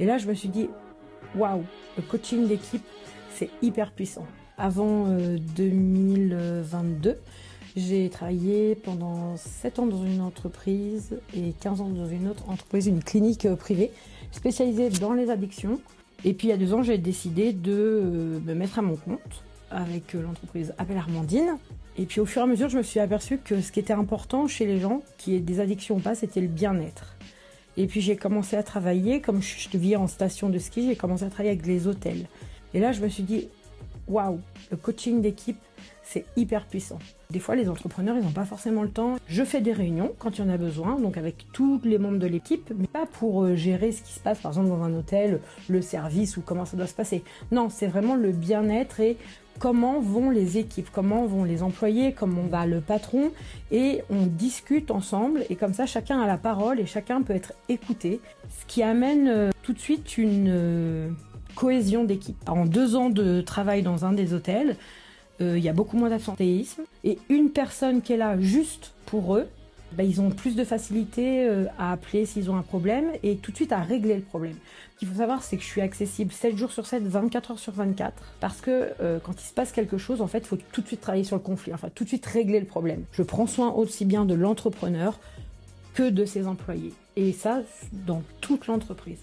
Et là, je me suis dit, waouh, le coaching d'équipe, c'est hyper puissant. Avant 2022, j'ai travaillé pendant 7 ans dans une entreprise et 15 ans dans une autre entreprise, une clinique privée spécialisée dans les addictions. Et puis il y a 2 ans, j'ai décidé de me mettre à mon compte avec l'entreprise Appel Armandine. Et puis au fur et à mesure, je me suis aperçue que ce qui était important chez les gens, qui aient des addictions ou pas, c'était le bien-être. Et puis j'ai commencé à travailler, comme je vis en station de ski, j'ai commencé à travailler avec les hôtels. Et là, je me suis dit, waouh, le coaching d'équipe, c'est hyper puissant. Des fois, les entrepreneurs, ils n'ont pas forcément le temps. Je fais des réunions quand il y en a besoin, donc avec tous les membres de l'équipe, mais pas pour gérer ce qui se passe, par exemple, dans un hôtel, le service ou comment ça doit se passer. Non, c'est vraiment le bien-être et comment vont les équipes, comment vont les employés, comment va le patron, et on discute ensemble, et comme ça, chacun a la parole et chacun peut être écouté, ce qui amène tout de suite une cohésion d'équipe. En 2 ans de travail dans un des hôtels, il y a beaucoup moins d'absentéisme et une personne qui est là juste pour eux, ils ont plus de facilité à appeler s'ils ont un problème et tout de suite à régler le problème. Ce qu'il faut savoir, c'est que je suis accessible 7 jours sur 7, 24 heures sur 24 parce que quand il se passe quelque chose, en fait, il faut tout de suite travailler sur le conflit, enfin tout de suite régler le problème. Je prends soin aussi bien de l'entrepreneur que de ses employés et ça dans toute l'entreprise.